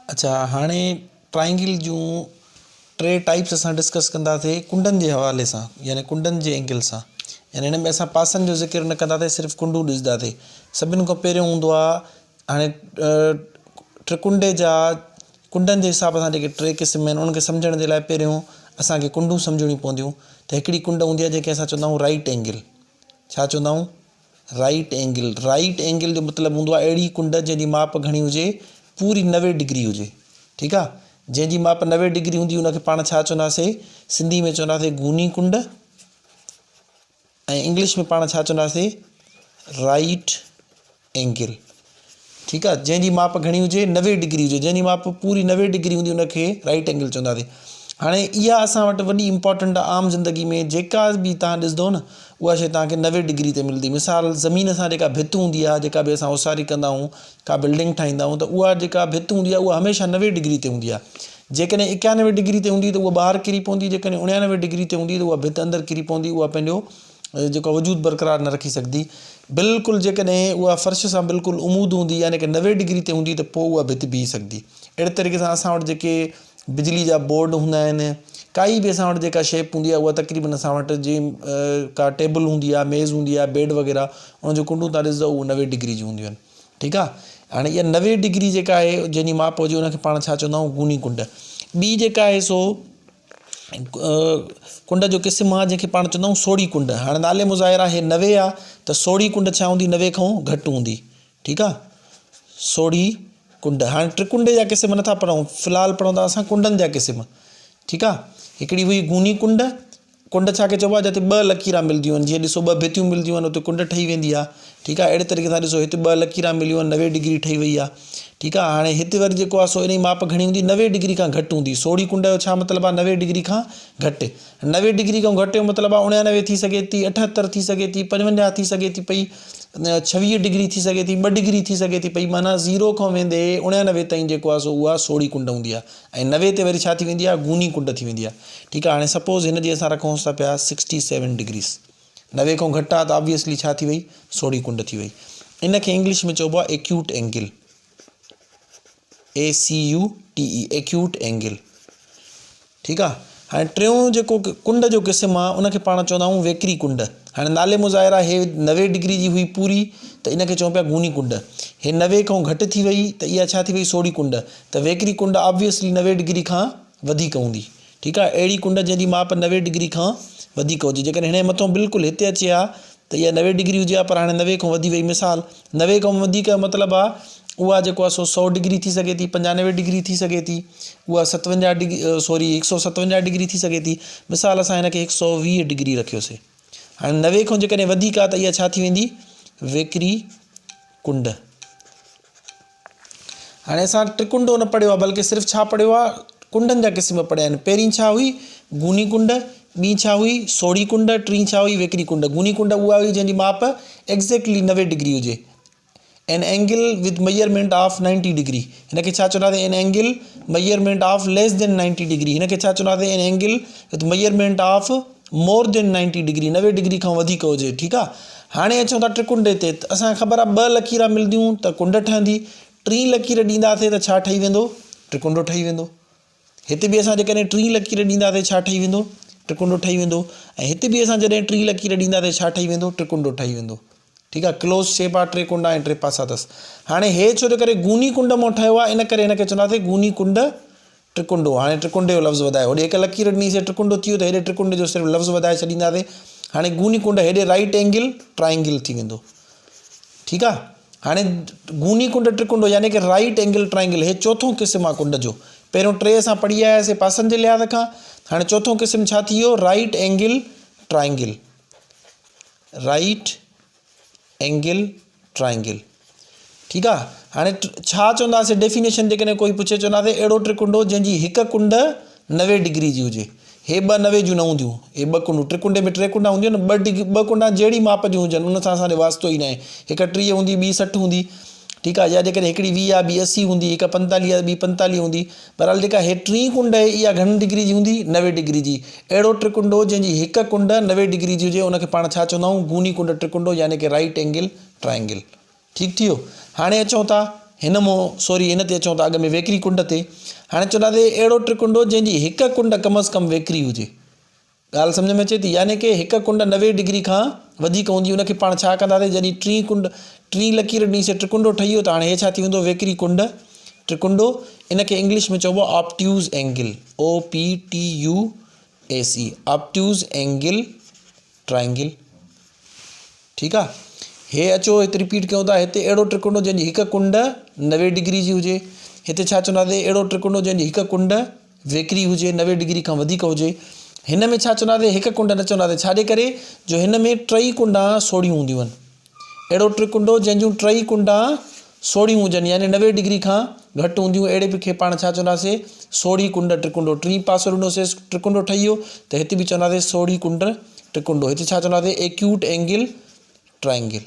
अच्छा, हाणे ट्राइंगल जूं टे टाइप्स असां डिस्कस कंदासीं कुंडनि जे हवाले सां, यानी कुंडनि जे एंगल सां। यानी हिन में असां पासनि जो ज़िक्र न कंदासीं, सिर्फ़ु कुंडूं ॾिसंदासीं। सभिनि खां पहिरियों हूंदो आहे हाणे त्रिकुंडे जा कुंडनि जे हिसाब सां जेके टे क़िस्म आहिनि उनखे सम्झण जे लाइ पहिरियों असांखे कुंडूं सम्झणियूं पवंदियूं। त हिकिड़ी कुंड हूंदी आहे जंहिंखे असां चवंदा आहियूं राइट एंगल। छा चवंदा आहियूं? Right angle. राइट एंगल जो मतिलबु हूंदो आहे अहिड़ी कुंड जंहिंजी माप घणी हुजे, पूरी 90 डिग्री हुजे। ठीकु आहे, जंहिंजी माप 90 डिग्री हूंदी उनखे पाण छा चवंदासीं? सिंधी में चवंदासीं गूनी कुंड, ऐं इंग्लिश में पाण छा चवंदासीं? Right angle. ठीकु आहे, जंहिंजी माप घणी हुजे 90 डिग्री हुजे, जंहिंजी माप पूरी 90 डिग्री हूंदी उनखे राइट एंगल चवंदासीं। हाणे इहा असां वटि वॾी इंपॉर्टेंट आहे आम ज़िंदगी में, जेका बि तव्हां ॾिसंदो न उहा शइ तव्हांखे 90 डिग्री ते मिलंदी। मिसाल ज़मीन सां जेका भित हूंदी आहे, जेका बि असां उसारी कंदा आहियूं, का बिल्डिंग ठाहींदा आहियूं, त उहा जेका भित हूंदी आहे उहा हमेशह 90 डिग्री ते हूंदी आहे। जेकॾहिं 91 डिग्री ते हूंदी त उहा ॿाहिरि किरी पवंदी, जेकॾहिं 99 डिग्री ते हूंदी त उहा भित अंदरि किरी पवंदी, उहा पंहिंजो जेको वजूद बरक़रार न रखी सघंदी। बिल्कुलु जेकॾहिं उहा फर्श सां बिल्कुलु उमूद हूंदी, यानी कि 90 डिग्री ते हूंदी, त पोइ उहा भित बीह सघंदी। अहिड़े तरीक़े सां असां वटि जेके बिजली जा बोर्ड हूंदा आहिनि, काई बि असां वटि जेका शेप हूंदी आहे, उहा तक़रीबन असां वटि जीअं का टेबल हूंदी आहे, मेज़ हूंदी आहे, बेड वग़ैरह, उनजो कुंडूं तव्हां ॾिसंदो उहे 90 डिग्री जी हूंदियूं आहिनि। ठीकु आहे, हाणे इहा 90 डिग्री जेका आहे जंहिंजी माप हुजे उनखे पाण छा चवंदा आहियूं? गूनी कुंड। ॿी जेका आहे सो कुंड जो क़िस्म आहे जंहिंखे पाण चवंदा आहियूं सोढ़ी कुंड। हाणे नाले मुज़ाहिर आहे 90 आहे, त सोढ़ी कुंड छा हूंदी? 90 खां घटि हूंदी। ठीकु आहे, सोढ़ी कुंड। हाणे त्रिकुंडे जा क़िस्म नथा पढ़ूं, फ़िलहालु पढ़ूं था असां कुंडनि जा क़िस्म। ठीकु आहे, हिकिड़ी हुई गूनी कुंड। कुंड छा खे चइबो आहे? जिते 2 लकीरां मिलंदियूं आहिनि। जीअं ॾिसो 2 भितियूं मिलंदियूं आहिनि, उते कुंड ठही वेंदी आहे। ठीकु आहे, अहिड़े तरीक़े सां ॾिसो हिते 2 लकीरां मिलियूं आहिनि, 90 डिग्री ठही वई आहे। ठीकु आहे, हाणे हिते वरी जेको आहे सो इन जी माप घणी हूंदी? 90 डिग्री खां घटि हूंदी। सोढ़ी कुंड जो छा मतिलबु आहे? 90 डिग्री खां घटि। 90 डिग्री खां घटि जो मतिलबु आहे 99 थी सघे थी, 78 थी सघे थी, 55 थी सघे थी पई, 26 डिग्री थी सघे थी, 2 डिग्री थी सघे थी पई। माना 0 खां वेंदे 99 ताईं जेको आहे सो उहा सोढ़ी कुंड हूंदी आहे, ऐं 90 ते वरी छा थी वेंदी आहे? गूनी कुंड थी वेंदी आहे। ठीकु आहे, हाणे सपोज़ हिन जी असां रखूंसि था पिया 67 डिग्रीज़। 90 खां घटि आहे त ऑब्वियसली छा थी वई? सोढ़ी कुंड थी वई। इनखे इंग्लिश में चइबो आहे acute angle. ACUTE, acute angle. ठीकु आहे, हाणे टियों जेको कुंड जो क़िस्म आहे उनखे पाण चवंदा आहियूं वेकिरी कुंड। हाणे नाले मुज़ाहिर आहे हे 90 डिग्री जी हुई पूरी, त इनखे चऊं पिया गूनी कुंड। हे 90 खां घटि थी वई त इहा छा थी वई? सोढ़ी कुंड। त वेकिरी कुंड ऑब्वियसली 90 डिग्री खां वधीक हूंदी। ठीकु आहे, अहिड़ी कुंड जंहिंजी माप 90 डिग्री खां वधीक हुजे। जेकॾहिं हिन जे मथां बिल्कुलु हिते अचे हा त इहा 90 डिग्री हुजे हा, पर हाणे 90 खां वधी वई। मिसाल 90 खां वधीक जो मतिलबु आहे उहा जेको आहे सो 100 डिग्री थी सघे थी, 95 डिग्री थी सघे थी, उहा 57 डिग्री 157 डिग्री थी सघे थी। मिसाल असां हिनखे 120 डिग्री रखियोसीं। हाणे 90 खां जेकॾहिं वधीक आहे त इहा छा थी वेंदी? वेकिरी कुंड। हाणे असां त्रिकुंडो न पढ़ियो आहे, बल्कि सिर्फ़ु छा पढ़ियो आहे? कुंडनि जा क़िस्म पढ़िया आहिनि। पहिरीं छा हुई? गूनी कुंड। ॿी छा हुई? सोढ़ी कुंड। टीं छा हुई? वेकिरी कुंड। गूनी कुंड उहा हुई जंहिंजी माप एक्ज़ैक्टली 90 डिग्री हुजे। An angle with measurement of 90 degree. हिनखे छा चवंदासीं? An angle measurement of less than 90 degree. हिनखे छा चवंदासीं? An angle with measurement of more than 90 degree. 90 degree खां वधीक हुजे। ठीकु आहे, हाणे अचूं था त्रिकुंडे ते। त असांखे ख़बर आहे 2 लकीरां मिलंदियूं त कुंड ठहंदी। 3 लकीर ॾींदासीं त छा ठही वेंदो? त्रिकुंडो ठही वेंदो। हिते बि असां जेकॾहिं 3 लकीर ॾींदासीं छा ठही वेंदो? त्रिकुंडो ठही वेंदो। ऐं हिते बि असां जॾहिं 3 लकीर ॾींदासीं छा ठही वेंदो? त्रिकुंडो ठही वेंदो। ठीकु आहे, क्लोज शेप आहे, 3 कुंड ऐं 3 पासा अथसि। हाणे हे छो जो करे गूनी कुंड मां ठहियो आहे, इन करे हिनखे चवंदासीं गूनी कुंड त्रिकुंडो। हाणे त्रिकुंडे जो लफ़्ज़ु वधायो, होॾे 1 लकीर ॾिनीसीं त्रिकुंडो थी वियो, त हेॾे त्रिकुंडे जो सिर्फ़ु लफ़्ज़ु वधाए छॾींदासीं। हाणे गूनी कुंड हेॾे राइट एंगल ट्राइंगल थी वेंदो। ठीकु आहे, हाणे गूनी कुंड त्रिकुंडो यानी कि राइट एंगल ट्राइंगल, हे चोथों क़िस्म आहे कुंड जो। पहिरियों 3 असां पढ़ी आयासीं पासनि जे लिहाज़ खां। हाणे चोथों क़िस्म छा थी वियो? Right angle triangle. Right angle triangle. ठीकु आहे, हाणे छा चवंदासीं डेफिनेशन? जेकॾहिं कोई पुछे चवंदासीं अहिड़ो त्रिकुंडो जंहिंजी हिकु कुंड 90 डिग्री जी हुजे। हे 2 90 जूं न हूंदियूं। हे 2 कुंडूं, त्रिकुंडे में 3 कुंडा हूंदियूं न, 2 कुंडा जहिड़ी माप जूं हुजनि, उन सां असांजो वास्तो ई न आहे। हिकु 30 हूंदी, ॿी 60 हूंदी। ठीकु आहे, या जेकॾहिं हिकिड़ी 20 आहे, ॿी 80 हूंदी, हिकु 45 आहे, ॿी 45 हूंदी। बहरहाल जेका हे 3 कुंड आहे इहा घणी डिग्री जी हूंदी? 90 डिग्री जी। अहिड़ो त्रिकुंडो जंहिंजी हिकु कुंड 90 डिग्री जी हुजे उनखे पाण छा चवंदा आहियूं? गूनी कुंड त्रिकुंडो, यानी कि राइट एंगल ट्राइंगल। ठीकु थी वियो। हाणे अचूं था हिन मां सॉरी हिन ते अचूं था अॻ में वेकिरी कुंड ते। हाणे चवंदासीं अहिड़ो त्रिकुंडो जंहिंजी हिकु कुंड कम अज़ कम वेकिरी हुजे। ॻाल्हि सम्झ में अचे थी? यानी कि हिकु कुंड 90 डिग्री खां वधीक हूंदी, उनखे पाण छा कंदासीं, जॾहिं टीं लकीर ॾींसीं त्रिकुंडो ठही वियो त हाणे हे छा थी वेंदो, वेकिरी कुंड त्रिकुंडो। इनखे इंग्लिश में चइबो आहे ऑब्ट्यूज़ एंगल, OPTUS, ऑब्ट्यूज़ एंगल ट्रायंगल। ठीकु आहे, हे अचो हिते रिपीट कयूं था। हिते अहिड़ो त्रिकुंडो जंहिंजी हिकु कुंड 90 डिग्री जी हुजे। हिते छा चवंदासीं, अहिड़ो त्रिकुंडो जंहिंजी हिकु कुंड वेकिरी हुजे, 90 डिग्री खां वधीक हुजे। हिन में छा चवंदासीं, हिकु कुंड न चवंदासीं, छाजे करे, जो हिन में टई कुंडा सोढ़ियूं हूंदियूं आहिनि। अहिड़ो त्रिकुंडो जंहिंजूं टई कुंडा सोढ़ियूं हुजनि, यानी 90 डिग्री खां घटि हूंदियूं, अहिड़े खे पाण छा चवंदासीं, सोढ़ी कुंड त्रिकुंडो। टीं पासो ॾिनोसीं त्रिकुंडो ठही वियो त हिते बि चवंदासीं सोढ़ी कुंड त्रिकुंडो। हिते छा चवंदासीं, एक्यूट एंगल ट्रायंगल।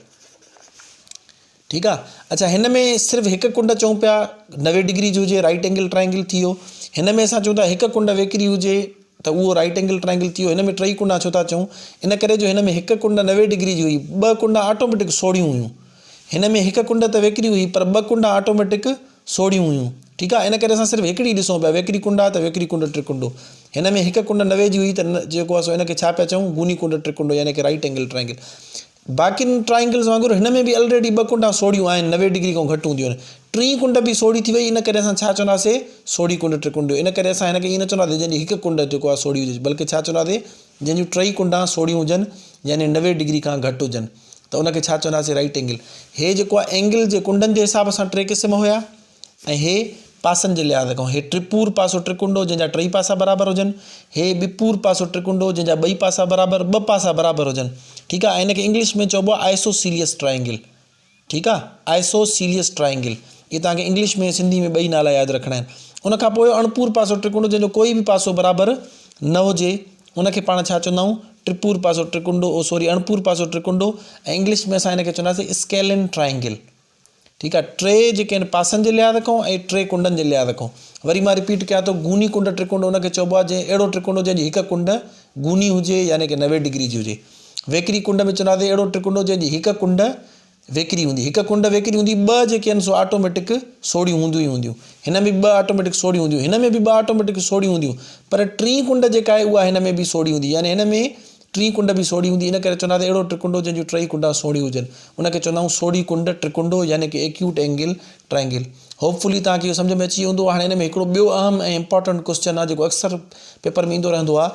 ठीकु आहे। अच्छा, हिन में सिर्फ़ु हिकु कुंड चऊं पिया 90 डिग्री जी हुजे, राइट एंगल ट्रायंगल थी वियो। हिन में असां चऊं था हिकु कुंड वेकिरी हुजे त उहो राइट एंगल ट्रायंगल थी वियो। हिन में टई कुंडा छो था चऊं, इन करे जो हिन में हिकु कुंड 90 डिग्री जी हुई, ॿ कुंड ऑटोमेटिक सोढ़ियूं हुयूं। हिन में हिकु कुंड त वेकिरी हुई पर ॿ कुंड ऑटोमेटिक सोढ़ियूं हुयूं। ठीकु आहे, इन करे असां सिर्फ़ु हिकिड़ी ॾिसूं पिया, वेकिरी कुंड आहे त वेकिरी कुंड त्रिकुंडो। हिन में हिकु कुंड 90 जी हुई त जेको आहे सो हिनखे छा पिया चऊं, गूनी कुंड त्रिकुंडो, यानी कि राइट एंगल ट्रायंगल। बाक़ियुनि ट्रायंगल्स वांगुरु हिन में बि ऑलरेडी ॿ कुंडा सोढ़ियूं आहिनि, 90 डिग्री खां घटि हूंदियूं आहिनि। टीं कुंड बि सोढ़ी थी वई, इन करे असां छा चवंदासीं, सोढ़ी कुंड त्रिकुंडो। इन करे असां हिनखे ईअं न चवंदासीं जंहिंजी हिकु कुंड जेको आहे सोढ़ी हुजे, बल्कि छा चवंदासीं, जंहिंजूं टई कुंडा सोढ़ियूं हुजनि, यानी 90 डिग्री खां घटि हुजनि, त उनखे छा चवंदासीं, राइट एंगल। हे जेको आहे एंगल जे कुंडनि जे हिसाब सां 3 क़िस्म हुया, ऐं हे पासनि जे लिहाज़ खां, हे त्रिपूर पासो त्रिकुंडो जंहिंजा 3 पासा बराबरि हुजनि, हे बिपूर पासो त्रिकुंडो जंहिंजा 2 पासा बराबरि, 2 पासा बराबरि हुजनि। ठीकु आहे, हिनखे इंग्लिश में चइबो आहे आइसोसीलियस ट्रायंगल। ठीकु आहे, आइसोसीलियस ट्रायंगल। ये तव्हांखे इंग्लिश में सिंधी में ॿई नाला यादि रखणा आहिनि। उनखां पोइ अणपूर पासो त्रिकुंडो जंहिंजो कोई बि पासो बराबरि न हुजे, उनखे पाण छा चवंदा आहियूं, त्रिपूर पासो त्रिकुंडो, सॉरी अणपूर पासो त्रिकुंडो, ऐं इंग्लिश में असां हिनखे चवंदासीं स्केलिन ट्रायंगल। ठीकु आहे, 3 जेके आहिनि पासनि जे लिहाज़ खां ऐं 3 कुंडनि जे लिहाज़ खां। वरी मां रिपीट कयां थो, गूनी कुंड त्रिकुंडो उनखे चइबो आहे जंहिं अहिड़ो त्रिकुंडो जंहिंजी हिकु कुंड गूनी हुजे, यानी कि 90 डिग्री जी हुजे। वेकिरी कुंड में चवंदासीं अहिड़ो त्रिकुंडो जंहिंजी हिकु कुंड वेकिरी हूंदी, हिकु कुंड वेकिरी हूंदी, 2 जेके आहिनि सो ऑटोमेटिक सोढ़ियूं हूंदियूं ई हूंदियूं। हिन में 2 ऑटोमेटिक सोढ़ियूं हूंदियूं, हिन में बि 2 ऑटोमेटिक सोढ़ियूं हूंदियूं, पर 3 कुंड जेका आहे उहा हिन में बि सोढ़ी हूंदी, यानी हिन में 3 कुंड बि सोढ़ी हूंदी। इन करे चवंदासीं अहिड़ो त्रिकुंडो जंहिंजूं 3 कुंडा सोढ़ी हुजनि, उनखे चवंदा आहियूं सोढ़ी कुंड त्रिकुंडो, यानी कि एक्यूट एंगल ट्रायंगल। होपफुली तव्हांखे इहो सम्झ में अची वेंदो। हाणे हिन में हिकिड़ो ॿियो अहम ऐं इंपॉर्टेंट क्वेश्चन आहे जेको अक्सर पेपर में ईंदो रहंदो आहे,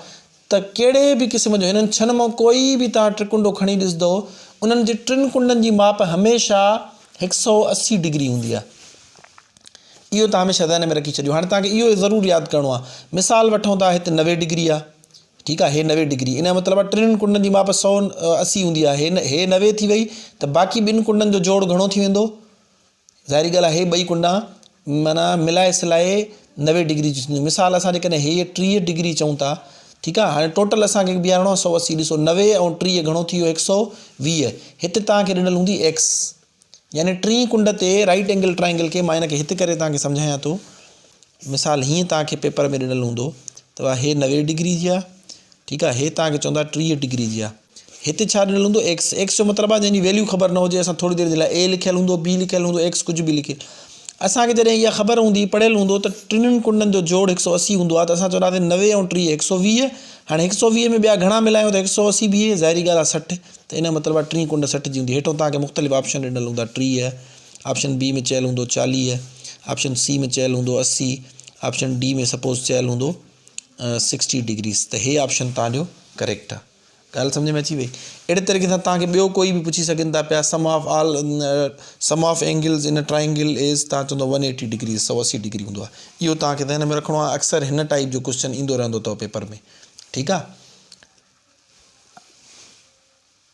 त कहिड़े बि क़िस्म जो हिननि 6 मां कोई बि तव्हां त्रिकुंडो खणी ॾिसंदो, उन्हनि जे 3 कुंडनि जी माप हमेशह 180 डिग्री हूंदी आहे। इहो तव्हां हमेशह ध्यान में रखी छॾियो। हाणे तव्हांखे इहो ज़रूरु यादि करिणो आहे। मिसाल वठूं था, हिते 90 डिग्री आहे। ठीकु आहे, हे 90 डिग्री, इन जो मतिलबु आहे 3 कुंडनि जी माप 180 हूंदी आहे। हे 90 थी वई त बाक़ी 2 कुंडनि जो जोड़ घणो थी वेंदो, ज़ाहिरी ॻाल्हि आहे, हे 2 कुंडा माना मिलाए सिलाए 90 डिग्री जी थींदियूं। मिसाल असां जेकॾहिं हे 30 डिग्री चऊं था, ठीकु आहे, हाणे टोटल असांखे बीहारणो आहे 180। ॾिसो 90 ऐं 30 घणो थी वियो, 120। हिते तव्हांखे ॾिनल हूंदी x, यानी 3 कुंड ते राइट एंगल ट्रायंगल खे मां हिनखे हिते करे तव्हांखे सम्झायां थो। मिसाल हीअं तव्हांखे पेपर में ॾिनल हूंदो त हे 90 डिग्री जी आहे। ठीकु आहे, हे तव्हांखे चवंदा 30 डिग्री जी आहे। हिते छा ॾिनल हूंदो, x जो मतिलबु आहे जंहिंजी वैल्यू ख़बर न हुजे, असां थोरी देरि जे लाइ a लिखियलु हूंदो, b लिखियलु हूंदो, x कुझु बि लिखियलु। असांखे जॾहिं इहा ख़बर हूंदी, पढ़ियलु हूंदो त 3 कुंडनि जो जोड़ 180 हूंदो आहे, त असां चवंदासीं 90 ऐं 30 120। हाणे 120 में ॿिया घणा मिलायूं त 180 बीहे, ज़ाहिरी ॻाल्हि आहे 60, त इन जो मतिलबु आहे 3 कुंड 60 जी हूंदी। हेठों तव्हांखे मुख़्तलिफ़ ऑप्शन ॾिनल हूंदा, 30, ऑप्शन बी में चयलु हूंदो 40, ऑप्शन सी में चयलु हूंदो 80, ऑप्शन डी में सपोज़ चयलु हूंदो 60 डिग्रीज़, त हे ऑप्शन तव्हांजो करेक्ट आहे। ॻाल्हि सम्झ में अची वई। अहिड़े तरीक़े सां तव्हांखे ॿियो कोई बि पुछी सघनि था पिया, sum of angles in triangle is, तव्हां चवंदो 180 डिग्री, 180 डिग्री हूंदो आहे। इहो तव्हांखे ध्यान में रखिणो आहे। अक्सर हिन टाइप जो क्वेश्चन ईंदो रहंदो अथव पेपर में। ठीकु आहे।